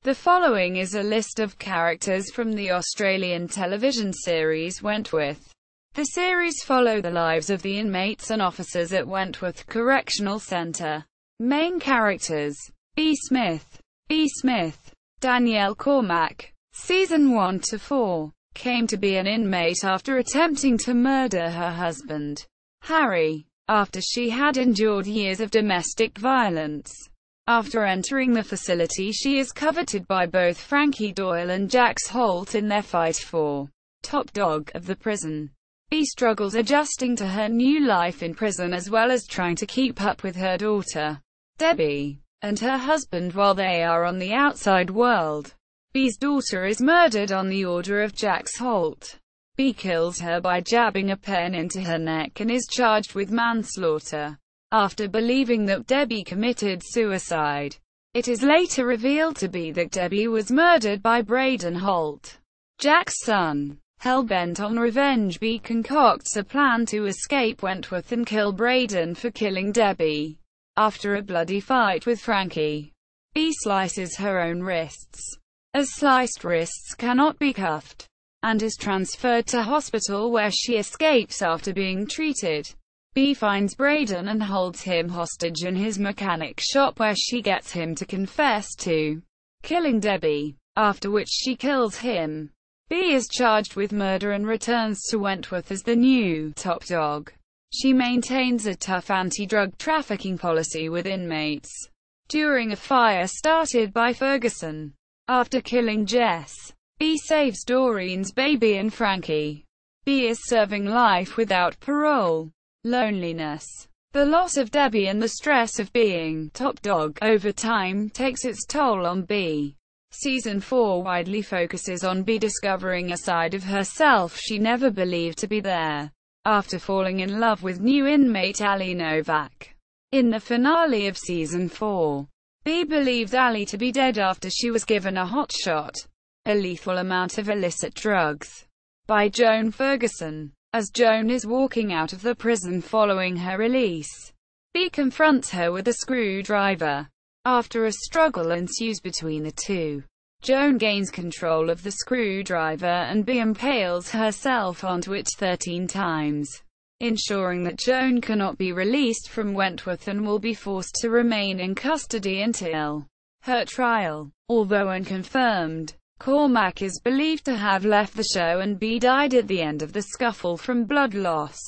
The following is a list of characters from the Australian television series Wentworth. The series follow the lives of the inmates and officers at Wentworth Correctional Centre. Main characters: B. Smith, Danielle Cormack. Season 1 to 4. Came to be an inmate after attempting to murder her husband, Harry, after she had endured years of domestic violence. After entering the facility, she is coveted by both Franky Doyle and Jax Holt in their fight for top dog of the prison. B struggles adjusting to her new life in prison as well as trying to keep up with her daughter, Debbie, and her husband while they are on the outside world. B's daughter is murdered on the order of Jax Holt. B kills her by jabbing a pen into her neck and is charged with manslaughter after believing that Debbie committed suicide. It is later revealed to be that Debbie was murdered by Braden Holt, Jack's son. Hell-bent on revenge, B concocts a plan to escape Wentworth and kill Braden for killing Debbie. After a bloody fight with Franky, B slices her own wrists, as sliced wrists cannot be cuffed, and is transferred to hospital where she escapes after being treated. B finds Braden and holds him hostage in his mechanic shop where she gets him to confess to killing Debbie, after which she kills him. B is charged with murder and returns to Wentworth as the new top dog. She maintains a tough anti-drug trafficking policy with inmates. During a fire started by Ferguson, after killing Jess, B saves Doreen's baby and Franky. B is serving life without parole. Loneliness. The loss of Debbie and the stress of being top dog over time takes its toll on B. Season 4 widely focuses on B discovering a side of herself she never believed to be there, after falling in love with new inmate Ali Novak. In the finale of Season 4, B believes Ali to be dead after she was given a hot shot, a lethal amount of illicit drugs, by Joan Ferguson. As Joan is walking out of the prison following her release, B confronts her with a screwdriver. After a struggle ensues between the two, Joan gains control of the screwdriver and B impales herself onto it 13 times, ensuring that Joan cannot be released from Wentworth and will be forced to remain in custody until her trial. Although unconfirmed, Cormack is believed to have left the show and B died at the end of the scuffle from blood loss.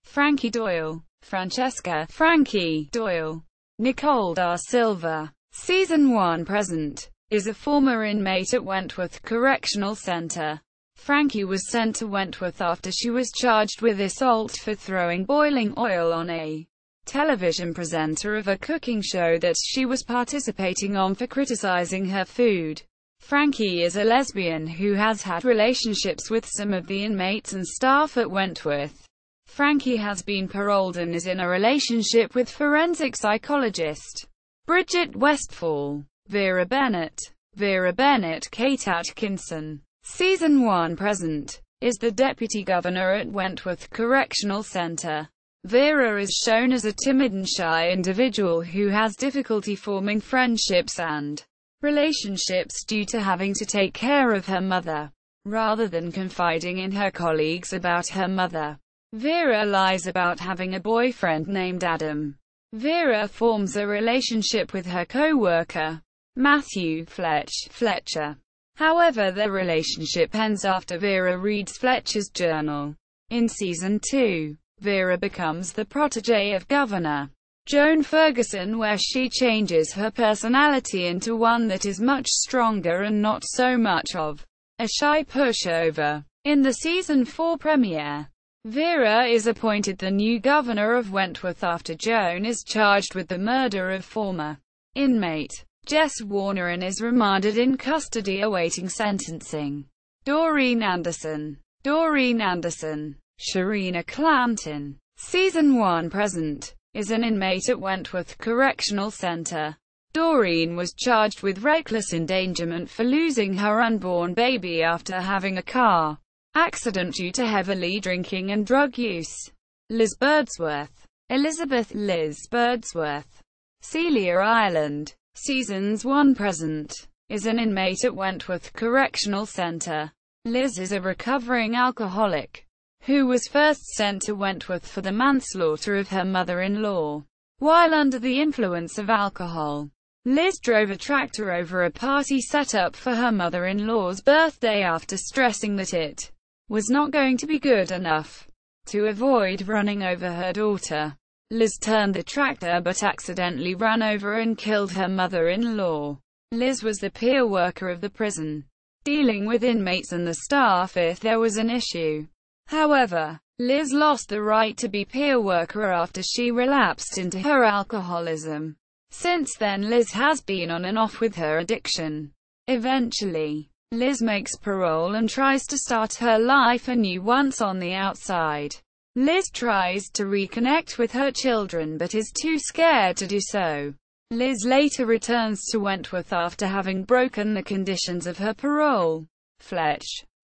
Franky Doyle, Francesca, Franky Doyle, Nicole da Silva. Season 1 present, is a former inmate at Wentworth Correctional Centre. Franky was sent to Wentworth after she was charged with assault for throwing boiling oil on a television presenter of a cooking show that she was participating on for criticizing her food. Franky is a lesbian who has had relationships with some of the inmates and staff at Wentworth. Franky has been paroled and is in a relationship with forensic psychologist Bridget Westfall. Vera Bennett, Kate Atkinson. Season 1 present, is the deputy governor at Wentworth Correctional Centre. Vera is shown as a timid and shy individual who has difficulty forming friendships and relationships due to having to take care of her mother, rather than confiding in her colleagues about her mother. Vera lies about having a boyfriend named Adam. Vera forms a relationship with her co-worker, Matthew Fletcher. However, their relationship ends after Vera reads Fletcher's journal. In Season 2, Vera becomes the protégé of Governor Joan Ferguson, where she changes her personality into one that is much stronger and not so much of a shy pushover. In the Season 4 premiere, Vera is appointed the new governor of Wentworth after Joan is charged with the murder of former inmate Jess Warner and is remanded in custody awaiting sentencing. Doreen Anderson, Sharina Clanton. Season 1 present, is an inmate at Wentworth Correctional Centre. Doreen was charged with reckless endangerment for losing her unborn baby after having a car accident due to heavily drinking and drug use. Elizabeth Liz Birdsworth. Celia Ireland. Seasons 1 present, is an inmate at Wentworth Correctional Centre. Liz is a recovering alcoholic who was first sent to Wentworth for the manslaughter of her mother-in-law. While under the influence of alcohol, Liz drove a tractor over a party set up for her mother-in-law's birthday after stressing that it was not going to be good enough. To avoid running over her daughter, Liz turned the tractor but accidentally ran over and killed her mother-in-law. Liz was the peer worker of the prison, dealing with inmates and the staff if there was an issue. However, Liz lost the right to be peer worker after she relapsed into her alcoholism. Since then, Liz has been on and off with her addiction. Eventually, Liz makes parole and tries to start her life anew once on the outside. Liz tries to reconnect with her children but is too scared to do so. Liz later returns to Wentworth after having broken the conditions of her parole.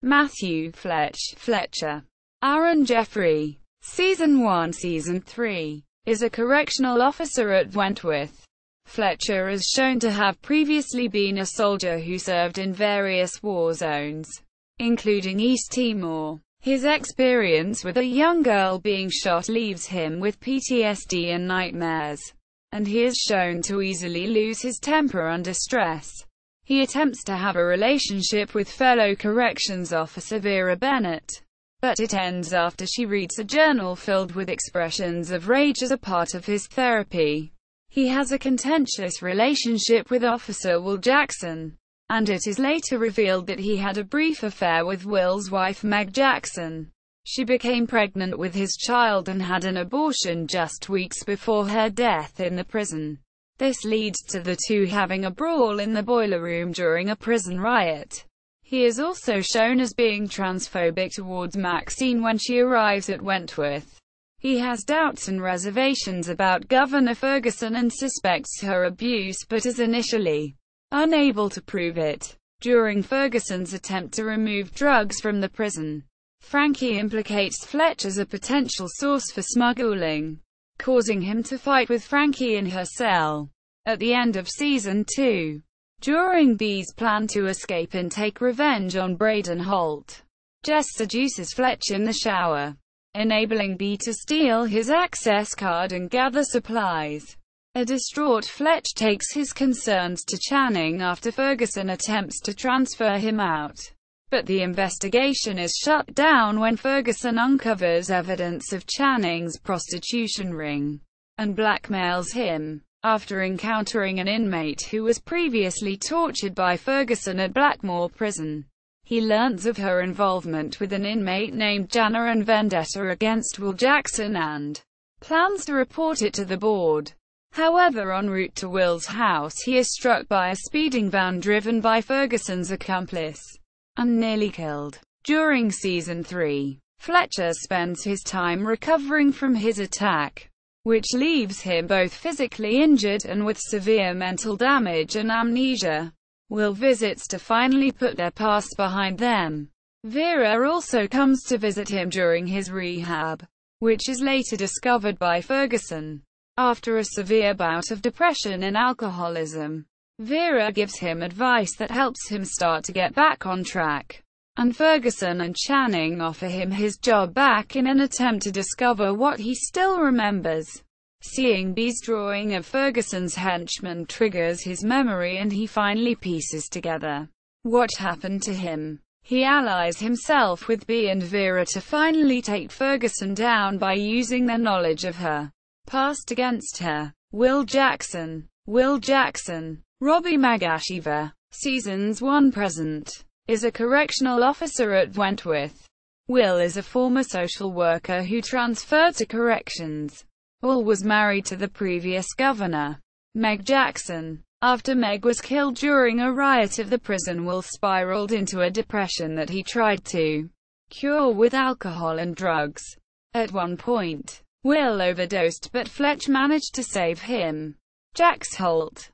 Matthew Fletcher. Aaron Jeffrey. Season 1 Season 3. Is a correctional officer at Wentworth. Fletcher is shown to have previously been a soldier who served in various war zones, including East Timor. His experience with a young girl being shot leaves him with PTSD and nightmares, and he is shown to easily lose his temper under stress. He attempts to have a relationship with fellow corrections officer Vera Bennett, but it ends after she reads a journal filled with expressions of rage as a part of his therapy. He has a contentious relationship with Officer Will Jackson, and it is later revealed that he had a brief affair with Will's wife Meg Jackson. She became pregnant with his child and had an abortion just weeks before her death in the prison. This leads to the two having a brawl in the boiler room during a prison riot. He is also shown as being transphobic towards Maxine when she arrives at Wentworth. He has doubts and reservations about Governor Ferguson and suspects her abuse but is initially unable to prove it. During Ferguson's attempt to remove drugs from the prison, Franky implicates Fletcher as a potential source for smuggling, causing him to fight with Franky in her cell. At the end of Season 2, during B's plan to escape and take revenge on Braden Holt, Jess seduces Fletcher in the shower, enabling B to steal his access card and gather supplies. A distraught Fletch takes his concerns to Channing after Ferguson attempts to transfer him out. But the investigation is shut down when Ferguson uncovers evidence of Channing's prostitution ring, and blackmails him. After encountering an inmate who was previously tortured by Ferguson at Blackmore Prison, he learns of her involvement with an inmate named Jana and vendetta against Will Jackson and plans to report it to the board. However, en route to Will's house, he is struck by a speeding van driven by Ferguson's accomplice and nearly killed. During Season 3, Fletcher spends his time recovering from his attack, which leaves him both physically injured and with severe mental damage and amnesia. Will visits to finally put their past behind them. Vera also comes to visit him during his rehab, which is later discovered by Ferguson. After a severe bout of depression and alcoholism, Vera gives him advice that helps him start to get back on track, and Ferguson and Channing offer him his job back in an attempt to discover what he still remembers. Seeing B's drawing of Ferguson's henchman triggers his memory and he finally pieces together what happened to him. He allies himself with B and Vera to finally take Ferguson down by using their knowledge of her past against her. Will Jackson, Robbie Magashiva, Seasons 1 present, is a correctional officer at Wentworth. Will is a former social worker who transferred to corrections. Will was married to the previous governor, Meg Jackson. After Meg was killed during a riot of the prison, Will spiraled into a depression that he tried to cure with alcohol and drugs. At one point, Will overdosed but Fletch managed to save him. Jax Holt,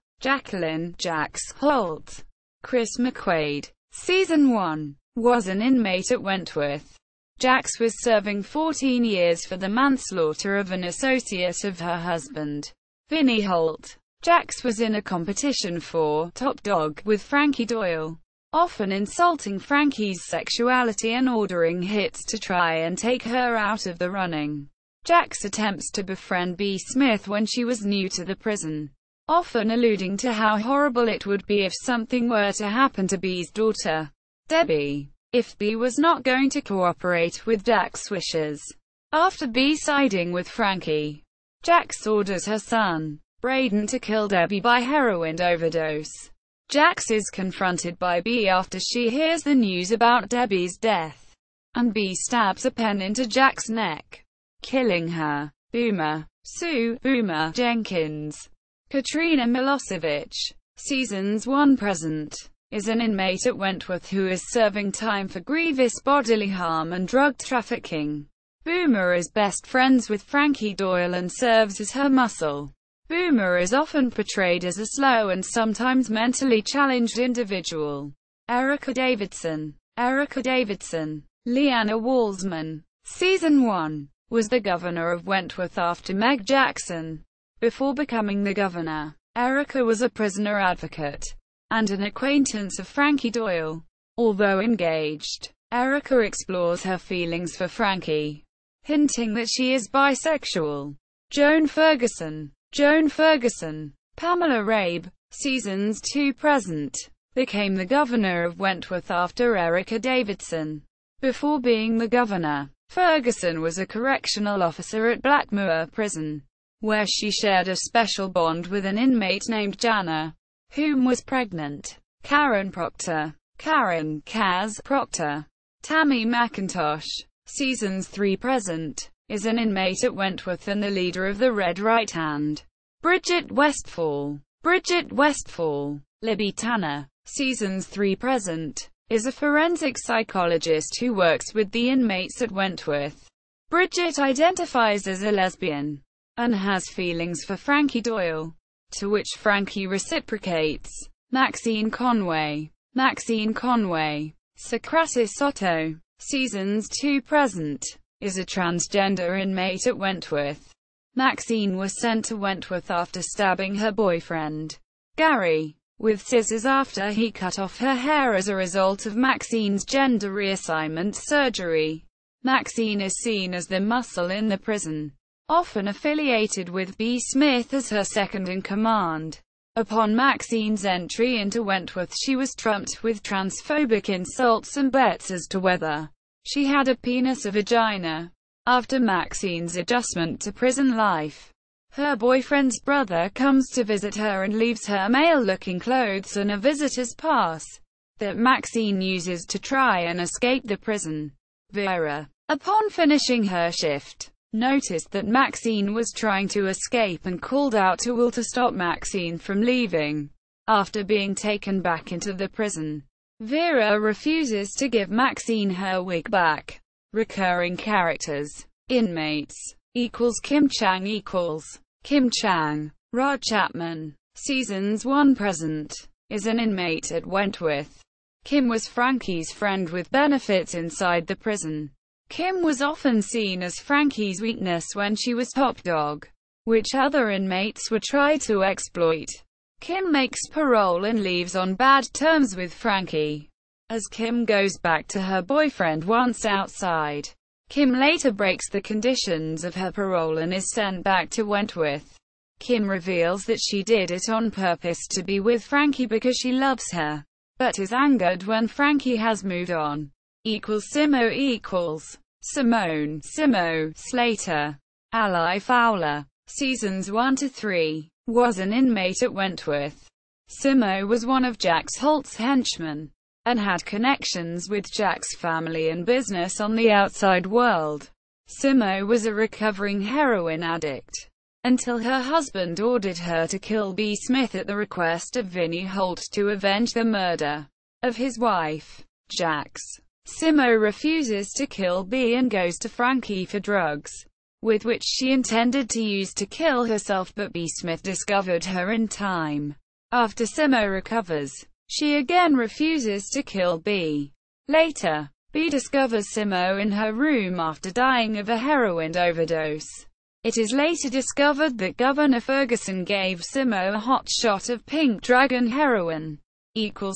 Chris McQuaid, Season 1, was an inmate at Wentworth. Jax was serving 14 years for the manslaughter of an associate of her husband, Vinnie Holt. Jax was in a competition for top dog with Franky Doyle, often insulting Franky's sexuality and ordering hits to try and take her out of the running. Jax attempts to befriend B. Smith when she was new to the prison, often alluding to how horrible it would be if something were to happen to B's daughter, Debbie, if B was not going to cooperate with Jax's wishes. After B siding with Franky, Jax orders her son, Braden, to kill Debbie by heroin overdose. Jax is confronted by B after she hears the news about Debbie's death, and B stabs a pen into Jax's neck, killing her. Boomer. Sue Boomer Jenkins. Katrina Milosevic, Seasons 1 present, is an inmate at Wentworth who is serving time for grievous bodily harm and drug trafficking. Boomer is best friends with Franky Doyle and serves as her muscle. Boomer is often portrayed as a slow and sometimes mentally challenged individual. Erica Davidson. Leanna Walsman. Season 1, was the governor of Wentworth after Meg Jackson. Before becoming the governor, Erica was a prisoner advocate and an acquaintance of Franky Doyle. Although engaged, Erica explores her feelings for Franky, hinting that she is bisexual. Joan Ferguson. Pamela Rabe, Seasons 2 present, became the governor of Wentworth after Erica Davidson. Before being the governor, Ferguson was a correctional officer at Blackmoor Prison, where she shared a special bond with an inmate named Jana, whom was pregnant. Karen Proctor. Kaz Proctor. Tammy McIntosh, Seasons 3 present, is an inmate at Wentworth and the leader of the Red Right Hand. Bridget Westfall. Libby Tanner, Seasons 3 present, is a forensic psychologist who works with the inmates at Wentworth. Bridget identifies as a lesbian and has feelings for Franky Doyle, to which Franky reciprocates. Maxine Conway. Socrates Soto, Seasons 2 present, is a transgender inmate at Wentworth. Maxine was sent to Wentworth after stabbing her boyfriend, Gary, with scissors after he cut off her hair as a result of Maxine's gender reassignment surgery. Maxine is seen as the muscle in the prison, often affiliated with B. Smith as her second-in-command. Upon Maxine's entry into Wentworth, she was trumped with transphobic insults and bets as to whether she had a penis or vagina. After Maxine's adjustment to prison life, her boyfriend's brother comes to visit her and leaves her male-looking clothes and a visitor's pass that Maxine uses to try and escape the prison. Vera, upon finishing her shift, noticed that Maxine was trying to escape and called out to Will to stop Maxine from leaving. After being taken back into the prison, Vera refuses to give Maxine her wig back. Recurring characters. Inmates Kim Chang. Rod Chapman, Seasons 1 present, is an inmate at Wentworth. Kim was Franky's friend with benefits inside the prison. Kim was often seen as Franky's weakness when she was top dog, which other inmates would try to exploit. Kim makes parole and leaves on bad terms with Franky. As Kim goes back to her boyfriend once outside, Kim later breaks the conditions of her parole and is sent back to Wentworth. Kim reveals that she did it on purpose to be with Franky because she loves her, but is angered when Franky has moved on. Simo Slater. Ally Fowler, Seasons 1 to 3, was an inmate at Wentworth. Simo was one of Jax Holt's henchmen, and had connections with Jack's family and business on the outside world. Simo was a recovering heroin addict, until her husband ordered her to kill B. Smith at the request of Vinnie Holt to avenge the murder of his wife, Jax. Simo refuses to kill B and goes to Franky for drugs, with which she intended to use to kill herself, but B. Smith discovered her in time. After Simo recovers, she again refuses to kill B. Later, B discovers Simo in her room after dying of a heroin overdose. It is later discovered that Governor Ferguson gave Simo a hot shot of Pink Dragon heroin.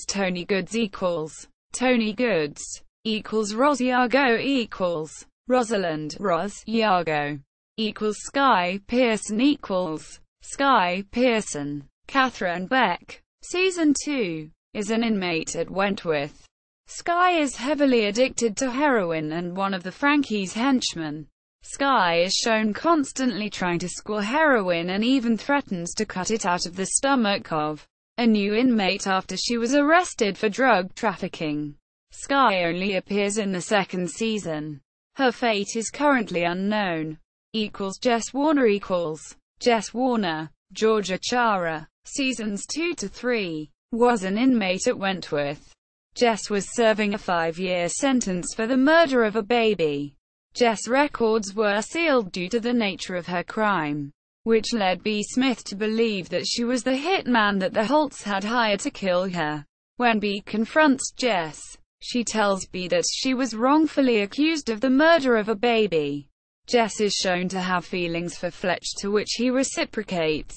Tony Goods equals Tony Goods equals Ros Iago equals Rosalind Ros Iago equals Sky Pearson equals Sky Pearson. Catherine Beck, Season 2, is an inmate at Wentworth. Sky is heavily addicted to heroin and one of the Franky's henchmen. Sky is shown constantly trying to score heroin and even threatens to cut it out of the stomach of a new inmate after she was arrested for drug trafficking. Sky only appears in the second season. Her fate is currently unknown. Jess Warner equals Jess Warner. Georgia Chara, Seasons 2 to 3, was an inmate at Wentworth. Jess was serving a 5-year sentence for the murder of a baby. Jess' records were sealed due to the nature of her crime, which led B. Smith to believe that she was the hitman that the Holts had hired to kill her. When B confronts Jess, she tells B that she was wrongfully accused of the murder of a baby. Jess is shown to have feelings for Fletch, to which he reciprocates,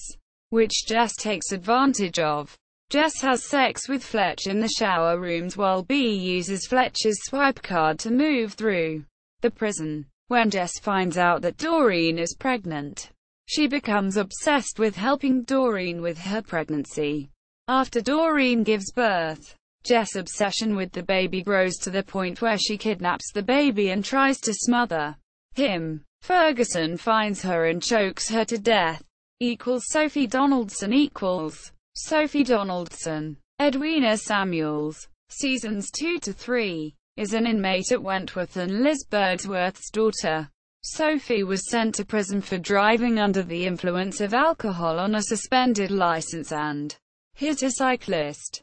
which Jess takes advantage of. Jess has sex with Fletch in the shower rooms while B uses Fletch's swipe card to move through the prison. When Jess finds out that Doreen is pregnant, she becomes obsessed with helping Doreen with her pregnancy. After Doreen gives birth, Jess' obsession with the baby grows to the point where she kidnaps the baby and tries to smother him. Ferguson finds her and chokes her to death. Sophie Donaldson equals Sophie Donaldson. Edwina Samuels, Seasons 2 to 3, is an inmate at Wentworth and Liz Birdsworth's daughter. Sophie was sent to prison for driving under the influence of alcohol on a suspended license and hit a cyclist.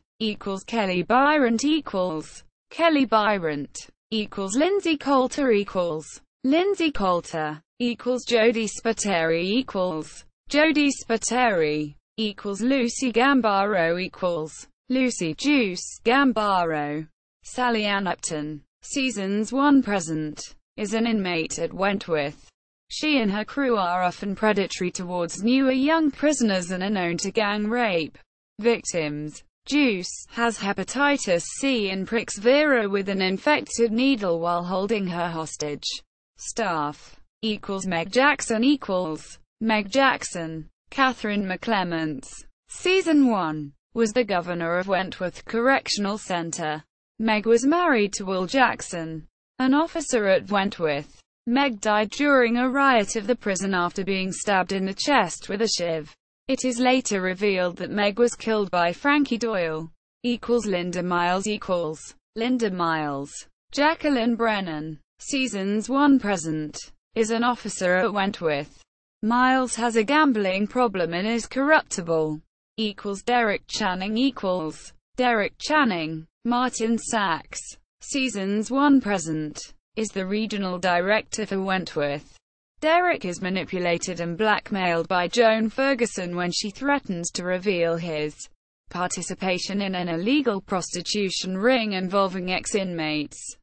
Kelly Byrant equals Kelly Byrant. Lindsay Coulter equals Lindsay Coulter. Jodie Spiteri equals Jodie Spiteri. Lucy Gambaro equals Lucy Juice Gambaro. Sally Ann Upton, Seasons 1 present, is an inmate at Wentworth. She and her crew are often predatory towards newer young prisoners and are known to gang rape victims. Juice has hepatitis C and pricks Vera with an infected needle while holding her hostage. Staff Meg Jackson equals Meg Jackson. Catherine McClements, Season 1, was the governor of Wentworth Correctional Centre. Meg was married to Will Jackson, an officer at Wentworth. Meg died during a riot of the prison after being stabbed in the chest with a shiv. It is later revealed that Meg was killed by Franky Doyle. Linda Miles equals Linda Miles. Jacqueline Brennan, Seasons 1 present, is an officer at Wentworth. Miles has a gambling problem and is corruptible. Derek Channing equals Derek Channing. Martin Sachs, Seasons 1 present, is the regional director for Wentworth. Derek is manipulated and blackmailed by Joan Ferguson when she threatens to reveal his participation in an illegal prostitution ring involving ex-inmates.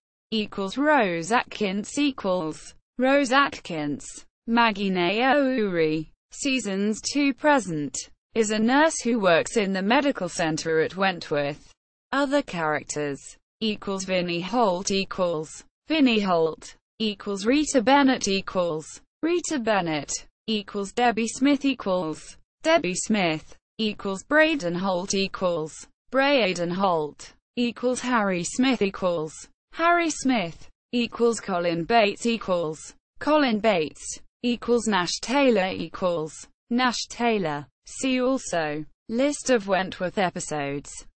Rose Atkins equals Rose Atkins. Maggie Naouri, Seasons 2 present, is a nurse who works in the medical center at Wentworth. Other characters Vinnie Holt equals Vinnie Holt. Rita Bennett equals Rita Bennett. Debbie Smith equals Debbie Smith. Braden Holt equals Braden Holt. Harry Smith equals Harry Smith. Colin Bates equals Colin Bates. Nash Taylor equals Nash Taylor. See also List of Wentworth episodes.